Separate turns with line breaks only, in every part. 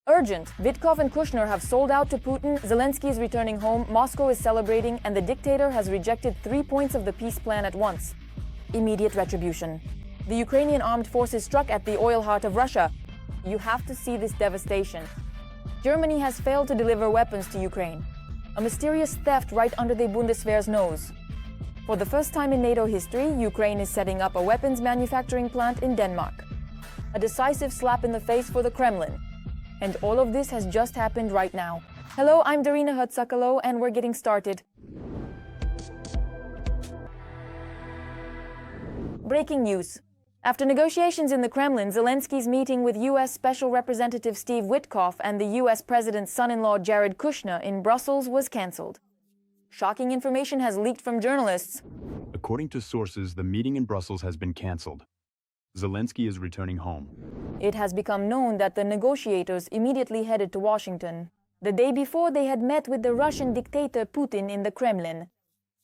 Urgent. Witkoff and Kushner have sold out to Putin, Zelensky is returning home, Moscow is celebrating, and the dictator has rejected 3 points of the peace plan at once. Immediate retribution. The Ukrainian armed forces struck at the oil heart of Russia. You have to see this devastation. Germany has failed to deliver weapons to Ukraine. A mysterious theft right under the Bundeswehr's nose. For the first time in NATO history, Ukraine is setting up a weapons manufacturing plant in Denmark. A decisive slap in the face for the Kremlin. And all of this has just happened right now. Hello, I'm Darina Hutsakalo, and we're getting started. Breaking news. After negotiations in the Kremlin, Zelensky's meeting with U.S. Special Representative Steve Witkoff and the U.S. President's son-in-law Jared Kushner in Brussels was cancelled. Shocking information has leaked from journalists.
According to sources, the meeting in Brussels has been cancelled. Zelensky is returning home.
It has become known that the negotiators immediately headed to Washington. The day before, they had met with the Russian dictator Putin in the Kremlin.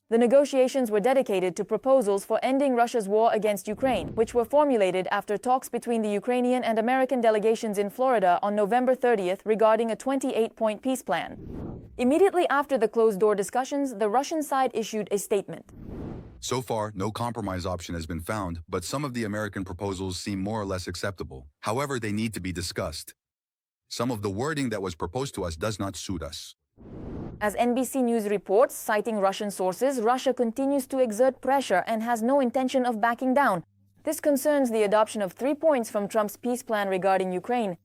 The negotiations were dedicated to proposals for ending Russia's war against Ukraine, which were formulated after talks between the Ukrainian and American delegations in Florida on November 30th regarding a 28-point peace plan. Immediately after the closed-door discussions, the Russian side issued a statement.
So far, no compromise option has been found, but some of the American proposals seem more or less acceptable. However, they need to be discussed. Some of the wording that was proposed to us does not suit us.
As NBC News reports, citing Russian sources, Russia continues to exert pressure and has no intention of backing down. This concerns the adoption of 3 points from Trump's peace plan regarding Ukraine.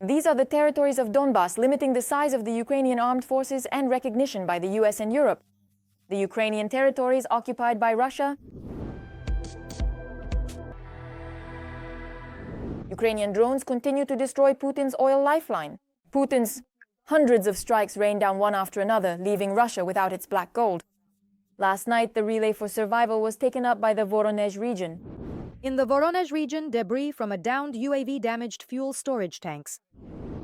These are the territories of Donbas, limiting the size of the Ukrainian armed forces and recognition by the US and Europe. The Ukrainian territories occupied by Russia. Ukrainian drones continue to destroy Putin's oil lifeline. Putin's hundreds of strikes rain down one after another, leaving Russia without its black gold. Last night, the relay for survival was taken up by the Voronezh region.
In the Voronezh region, debris from a downed UAV damaged fuel storage tanks.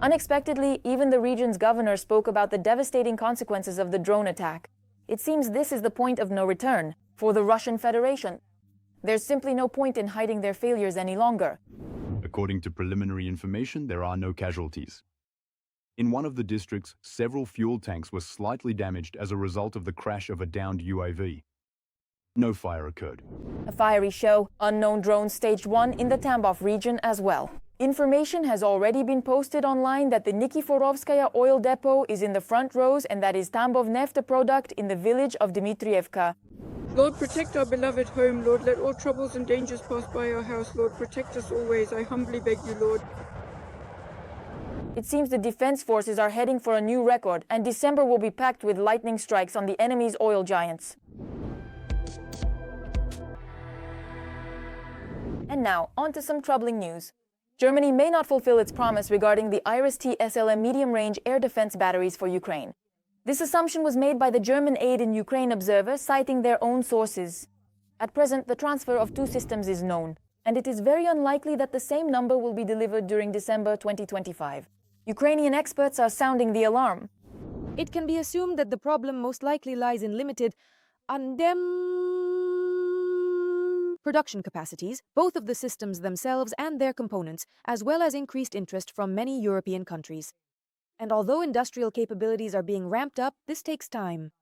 Unexpectedly, even the region's governor spoke about the devastating consequences of the drone attack. It seems this is the point of no return for the Russian Federation. There's simply no point in hiding their failures any longer.
According to preliminary information, there are no casualties. In one of the districts, several fuel tanks were slightly damaged as a result of the crash of a downed UAV. No fire occurred.
A fiery show, unknown drones staged one in the Tambov region as well. Information has already been posted online that the Nikiforovskaya oil depot is in the front rows and that is Tambov Nefta product in the village of Dmitrievka.
Lord, protect our beloved home, Lord. Let all troubles and dangers pass by our house, Lord. Protect us always. I humbly beg you, Lord.
It seems the defense forces are heading for a new record, and December will be packed with lightning strikes on the enemy's oil giants. And now, on to some troubling news. Germany may not fulfill its promise regarding the Iris-T SLM medium-range air defense batteries for Ukraine. This assumption was made by the German Aid in Ukraine Observer, citing their own sources. At present, the transfer of 2 systems is known, and it is very unlikely that the same number will be delivered during December 2025. Ukrainian experts are sounding the alarm.
It can be assumed that the problem most likely lies in limited production capacities, both of the systems themselves and their components, as well as increased interest from many European countries. And although industrial capabilities are being ramped up, this takes time.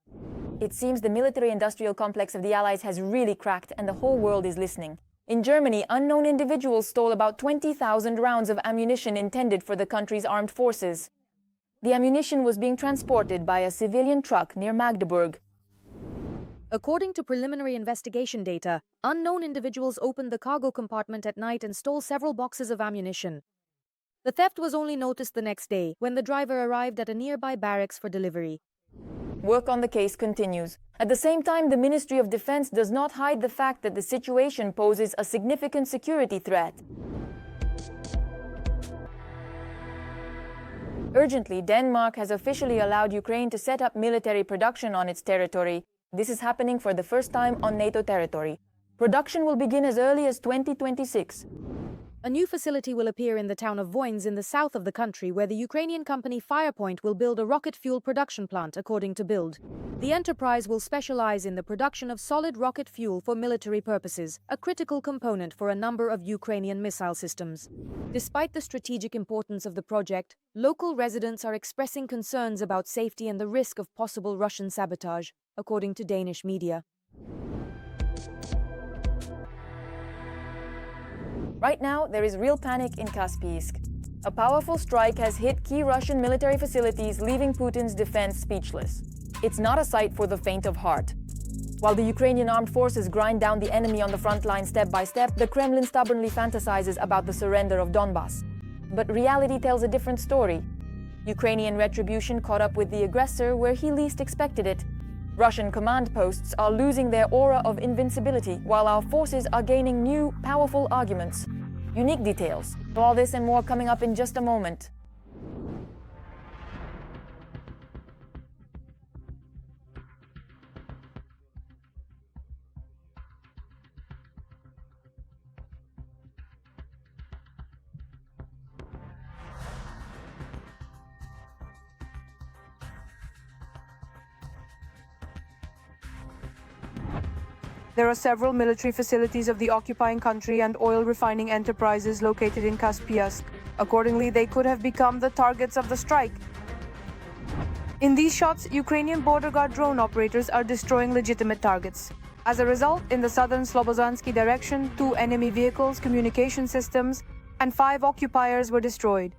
It seems the military-industrial complex of the Allies has really cracked and the whole world is listening. In Germany, unknown individuals stole about 20,000 rounds of ammunition intended for the country's armed forces. The ammunition was being transported by a civilian truck near Magdeburg.
According to preliminary investigation data, unknown individuals opened the cargo compartment at night and stole several boxes of ammunition. The theft was only noticed the next day, when the driver arrived at a nearby barracks for delivery.
Work on the case continues. At the same time, the Ministry of Defense does not hide the fact that the situation poses a significant security threat. Urgently, Denmark has officially allowed Ukraine to set up military production on its territory. This is happening for the first time on NATO territory. Production will begin as early as 2026.
A new facility will appear in the town of Voynes in the south of the country, where the Ukrainian company Firepoint will build a rocket fuel production plant, according to Bild. The enterprise will specialize in the production of solid rocket fuel for military purposes, a critical component for a number of Ukrainian missile systems. Despite the strategic importance of the project, local residents are expressing concerns about safety and the risk of possible Russian sabotage, according to Danish media.
Right now, there is real panic in Kaspiysk. A powerful strike has hit key Russian military facilities, leaving Putin's defense speechless. It's not a sight for the faint of heart. While the Ukrainian armed forces grind down the enemy on the front line step by step, the Kremlin stubbornly fantasizes about the surrender of Donbass. But reality tells a different story. Ukrainian retribution caught up with the aggressor where he least expected it. Russian command posts are losing their aura of invincibility, while our forces are gaining new, powerful arguments. Unique details. All this and more coming up in just a moment.
There are several military facilities of the occupying country and oil refining enterprises located in Kaspiysk. Accordingly, they could have become the targets of the strike. In these shots, Ukrainian border guard drone operators are destroying legitimate targets. As a result, in the southern Slobodansky direction, 2 enemy vehicles, communication systems, and 5 occupiers were destroyed.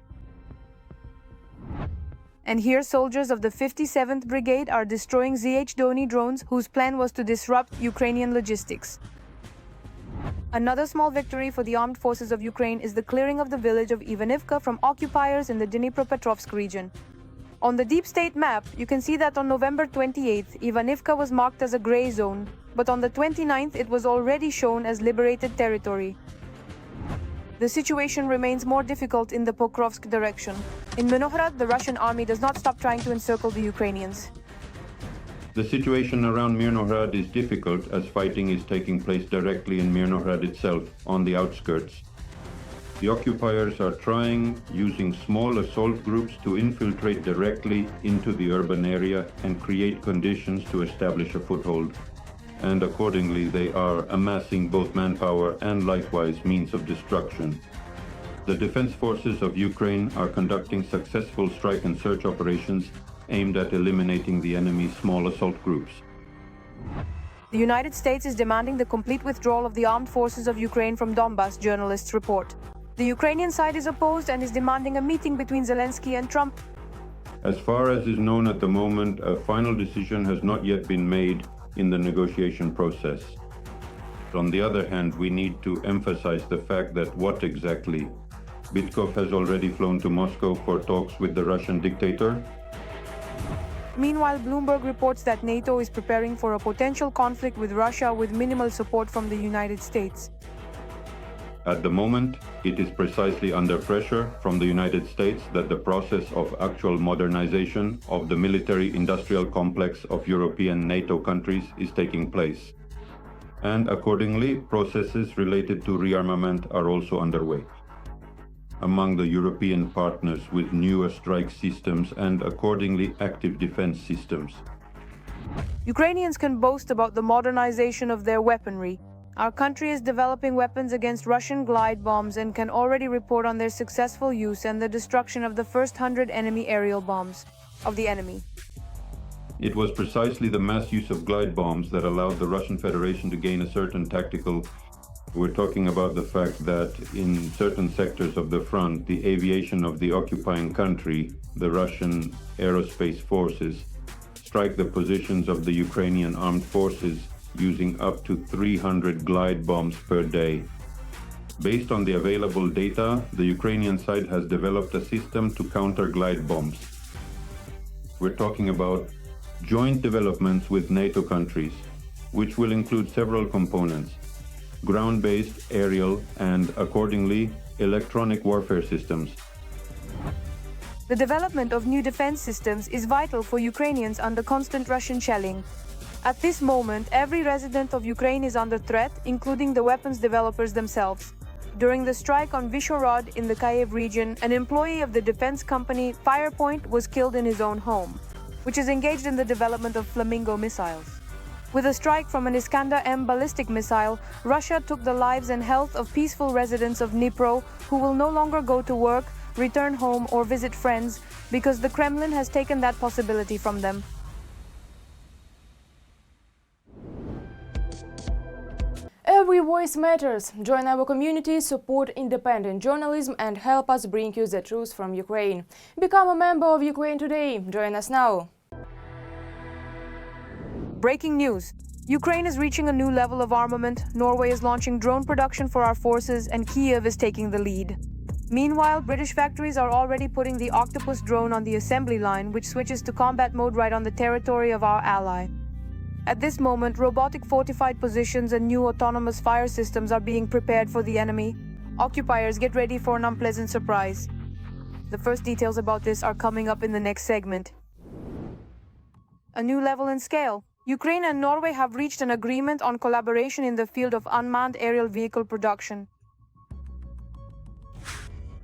And here, soldiers of the 57th Brigade are destroying ZH-Doni drones whose plan was to disrupt Ukrainian logistics. Another small victory for the armed forces of Ukraine is the clearing of the village of Ivanivka from occupiers in the Dnipropetrovsk region. On the deep state map, you can see that on November 28th, Ivanivka was marked as a gray zone, but on the 29th it was already shown as liberated territory. The situation remains more difficult in the Pokrovsk direction. In Minohrad, the Russian army does not stop trying to encircle the Ukrainians.
The situation around Minohrad is difficult as fighting is taking place directly in Minohrad itself, on the outskirts. The occupiers are trying, using small assault groups, to infiltrate directly into the urban area and create conditions to establish a foothold. And accordingly, they are amassing both manpower and likewise means of destruction. The defense forces of Ukraine are conducting successful strike and search operations aimed at eliminating the enemy's small assault groups.
The United States is demanding the complete withdrawal of the armed forces of Ukraine from Donbass, journalists report. The Ukrainian side is opposed and is demanding a meeting between Zelensky and Trump.
As far as is known at the moment, a final decision has not yet been made in the negotiation process. On the other hand, we need to emphasize the fact that what exactly? Witkoff has already flown to Moscow for talks with the Russian dictator.
Meanwhile, Bloomberg reports that NATO is preparing for a potential conflict with Russia with minimal support from the United States.
At the moment, it is precisely under pressure from the United States that the process of actual modernization of the military-industrial complex of European NATO countries is taking place. And accordingly, processes related to rearmament are also underway among the European partners with newer strike systems and accordingly active defense systems.
Ukrainians can boast about the modernization of their weaponry. Our country is developing weapons against Russian glide bombs and can already report on their successful use and the destruction of the first 100 enemy aerial bombs of the enemy.
It was precisely the mass use of glide bombs that allowed the Russian Federation to gain a certain tactical. We're talking about the fact that in certain sectors of the front, the aviation of the occupying country, the Russian aerospace forces, strike the positions of the Ukrainian armed forces using up to 300 glide bombs per day. Based on the available data, the Ukrainian side has developed a system to counter glide bombs. We're talking about joint developments with NATO countries, which will include several components: ground-based, aerial, and accordingly, electronic warfare systems.
The development of new defense systems is vital for Ukrainians under constant Russian shelling. At this moment, every resident of Ukraine is under threat, including the weapons developers themselves. During the strike on Vishorod in the Kyiv region, an employee of the defense company Firepoint was killed in his own home, which is engaged in the development of Flamingo missiles. With a strike from an Iskander-M ballistic missile, Russia took the lives and health of peaceful residents of Dnipro who will no longer go to work, return home, or visit friends because the Kremlin has taken that possibility from them.
Every voice matters. Join our community, support independent journalism, and help us bring you the truth from Ukraine. Become a member of Ukraine Today. Join us now.
Breaking news. Ukraine is reaching a new level of armament, Norway is launching drone production for our forces, and Kyiv is taking the lead. Meanwhile, British factories are already putting the Octopus drone on the assembly line, which switches to combat mode right on the territory of our ally. At this moment, robotic fortified positions and new autonomous fire systems are being prepared for the enemy. Occupiers, get ready for an unpleasant surprise. The first details about this are coming up in the next segment. A new level in scale. Ukraine and Norway have reached an agreement on collaboration in the field of unmanned aerial vehicle production.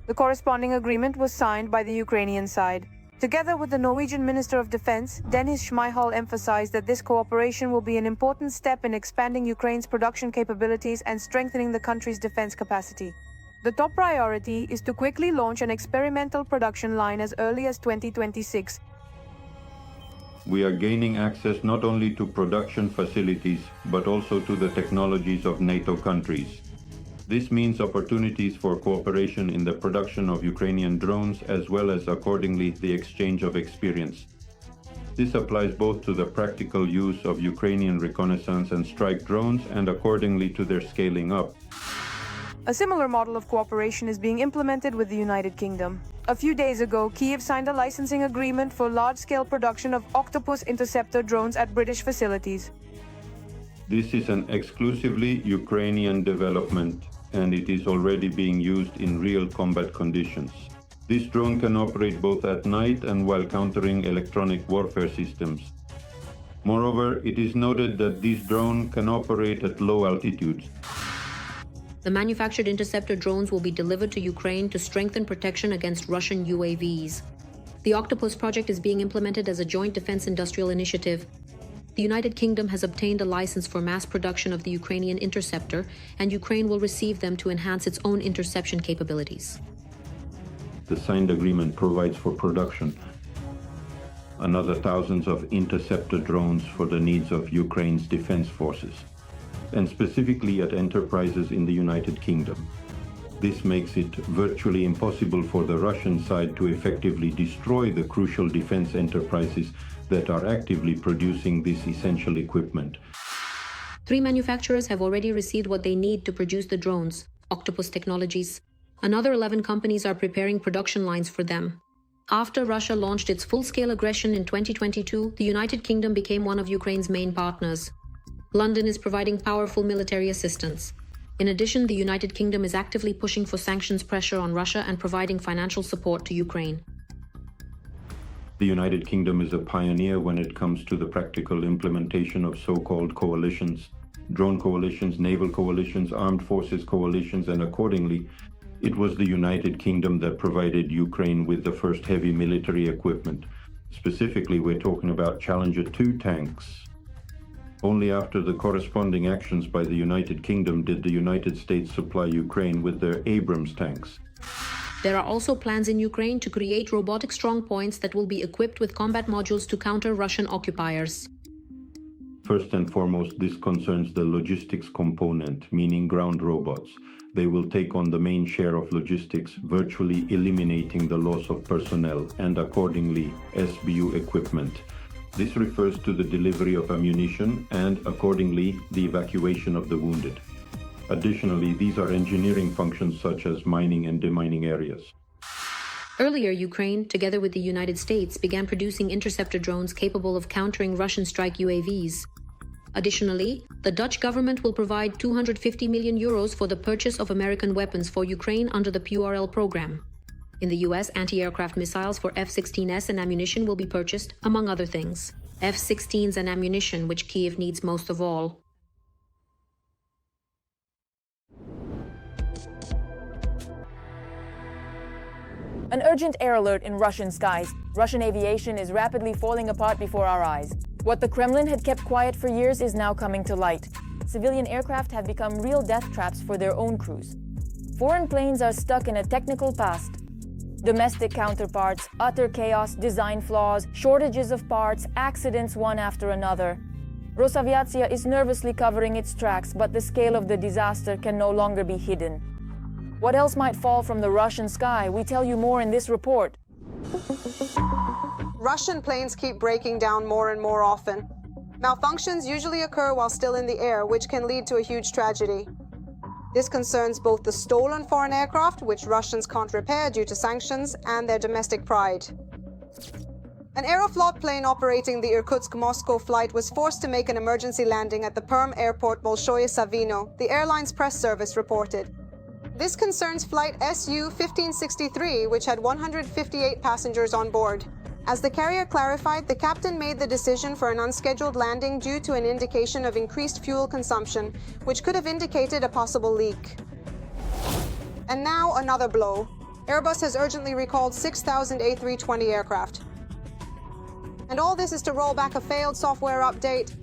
The corresponding agreement was signed by the Ukrainian side. Together with the Norwegian Minister of Defense, Dennis Schmeichel emphasized that this cooperation will be an important step in expanding Ukraine's production capabilities and strengthening the country's defense capacity. The top priority is to quickly launch an experimental production line as early as 2026.
We are gaining access not only to production facilities, but also to the technologies of NATO countries. This means opportunities for cooperation in the production of Ukrainian drones, as well as, accordingly, the exchange of experience. This applies both to the practical use of Ukrainian reconnaissance and strike drones, and accordingly to their scaling up.
A similar model of cooperation is being implemented with the United Kingdom. A few days ago, Kyiv signed a licensing agreement for large-scale production of Octopus interceptor drones at British facilities.
This is an exclusively Ukrainian development, and it is already being used in real combat conditions. This drone can operate both at night and while countering electronic warfare systems. Moreover, it is noted that this drone can operate at low altitudes.
The manufactured interceptor drones will be delivered to Ukraine to strengthen protection against Russian UAVs. The Octopus project is being implemented as a joint defense industrial initiative. The United Kingdom has obtained a license for mass production of the Ukrainian interceptor, and Ukraine will receive them to enhance its own interception capabilities.
The signed agreement provides for production another thousands of interceptor drones for the needs of Ukraine's defense forces, and specifically at enterprises in the United Kingdom. This makes it virtually impossible for the Russian side to effectively destroy the crucial defense enterprises that are actively producing this essential equipment.
3 manufacturers have already received what they need to produce the drones, Octopus Technologies. Another 11 companies are preparing production lines for them. After Russia launched its full-scale aggression in 2022, the United Kingdom became one of Ukraine's main partners. London is providing powerful military assistance. In addition, the United Kingdom is actively pushing for sanctions pressure on Russia and providing financial support to Ukraine.
The United Kingdom is a pioneer when it comes to the practical implementation of so-called coalitions, drone coalitions, naval coalitions, armed forces coalitions, and accordingly, it was the United Kingdom that provided Ukraine with the first heavy military equipment. Specifically, we're talking about Challenger 2 tanks. Only after the corresponding actions by the United Kingdom did the United States supply Ukraine with their Abrams tanks.
There are also plans in Ukraine to create robotic strongpoints that will be equipped with combat modules to counter Russian occupiers.
First and foremost, this concerns the logistics component, meaning ground robots. They will take on the main share of logistics, virtually eliminating the loss of personnel and accordingly SBU equipment. This refers to the delivery of ammunition and accordingly the evacuation of the wounded. Additionally, these are engineering functions such as mining and demining areas.
Earlier, Ukraine, together with the United States, began producing interceptor drones capable of countering Russian strike UAVs. Additionally, the Dutch government will provide 250 million euros for the purchase of American weapons for Ukraine under the PURL program. In the US, anti-aircraft missiles for F-16s and ammunition will be purchased, among other things. F-16s and ammunition, which Kyiv needs most of all.
An urgent air alert in Russian skies. Russian aviation is rapidly falling apart before our eyes. What the Kremlin had kept quiet for years is now coming to light. Civilian aircraft have become real death traps for their own crews. Foreign planes are stuck in a technical past. Domestic counterparts, utter chaos, design flaws, shortages of parts, accidents one after another. Rosaviatsia is nervously covering its tracks, but the scale of the disaster can no longer be hidden. What else might fall from the Russian sky? We tell you more in this report.
Russian planes keep breaking down more and more often. Malfunctions usually occur while still in the air, which can lead to a huge tragedy. This concerns both the stolen foreign aircraft, which Russians can't repair due to sanctions, and their domestic pride. An Aeroflot plane operating the Irkutsk-Moscow flight was forced to make an emergency landing at the Perm airport Bolshoye Savino, the airline's press service reported. This concerns flight SU-1563, which had 158 passengers on board. As the carrier clarified, the captain made the decision for an unscheduled landing due to an indication of increased fuel consumption, which could have indicated a possible leak. And now another blow. Airbus has urgently recalled 6,000 A320 aircraft. And all this is to roll back a failed software update.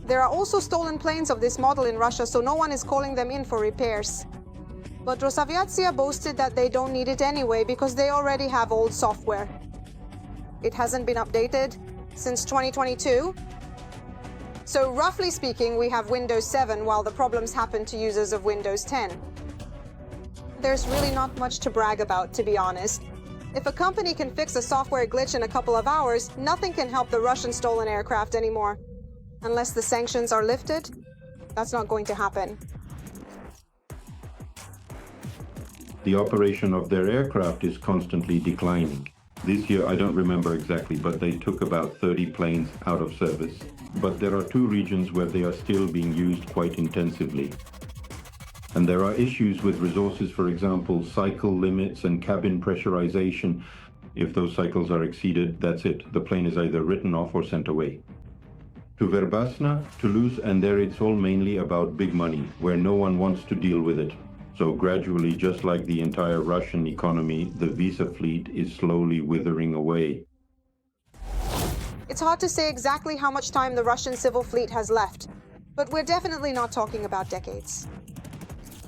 There are also stolen planes of this model in Russia, so no one is calling them in for repairs. But Rosaviatsia boasted that they don't need it anyway because they already have old software. It hasn't been updated since 2022. So roughly speaking, we have Windows 7 while the problems happen to users of Windows 10. There's really not much to brag about, to be honest. If a company can fix a software glitch in a couple of hours, nothing can help the Russian stolen aircraft anymore. Unless the sanctions are lifted, that's not going to happen.
The operation of their aircraft is constantly declining. This year, I don't remember exactly, but they took about 30 planes out of service. But there are two regions where they are still being used quite intensively. And there are issues with resources, for example, cycle limits and cabin pressurization. If those cycles are exceeded, that's it. The plane is either written off or sent away. To Verbasna, Toulouse, and there it's all mainly about big money, where no one wants to deal with it. So gradually, just like the entire Russian economy, the visa fleet is slowly withering away.
It's hard to say exactly how much time the Russian civil fleet has left, but we're definitely not talking about decades.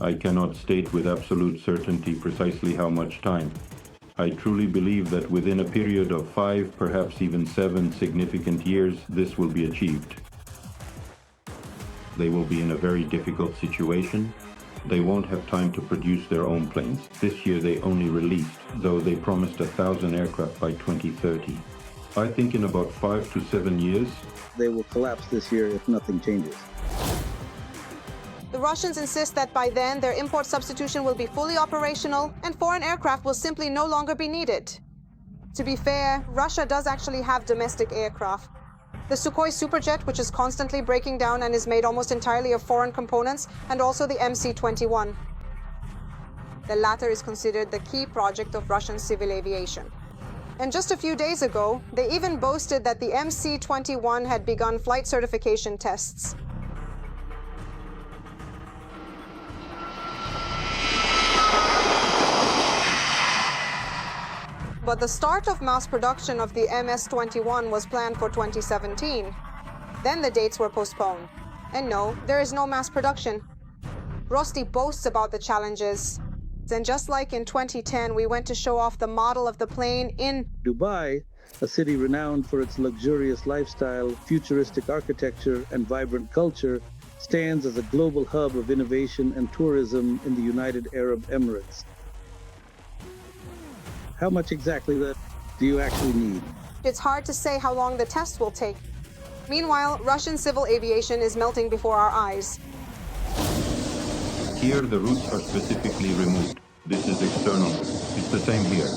I cannot state with absolute certainty precisely how much time. I truly believe that within a period of 5, perhaps even 7 significant years, this will be achieved. They will be in a very difficult situation. They won't have time to produce their own planes. This year they only released, though they promised 1,000 aircraft by 2030. I think in about 5 to 7 years,
they will collapse this year if nothing changes.
The Russians insist that by then their import substitution will be fully operational and foreign aircraft will simply no longer be needed. To be fair, Russia does actually have domestic aircraft. The Sukhoi Superjet, which is constantly breaking down and is made almost entirely of foreign components, and also the MC-21. The latter is considered the key project of Russian civil aviation. And just a few days ago, they even boasted that the MC-21 had begun flight certification tests. But the start of mass production of the MS-21 was planned for 2017. Then the dates were postponed. And no, there is no mass production. Rosti boasts about the challenges. And just like in 2010, we went to show off the model of the plane in
Dubai, a city renowned for its luxurious lifestyle, futuristic architecture, and vibrant culture, stands as a global hub of innovation and tourism in the United Arab Emirates. How much exactly do you actually need?
It's hard to say how long the tests will take. Meanwhile, Russian civil aviation is melting before our eyes.
Here the routes are specifically removed. This is external. It's the same here.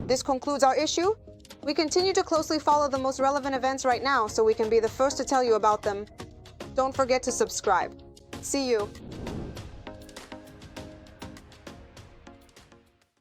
This concludes our issue. We continue to closely follow the most relevant events right now so we can be the first to tell you about them. Don't forget to subscribe. See you.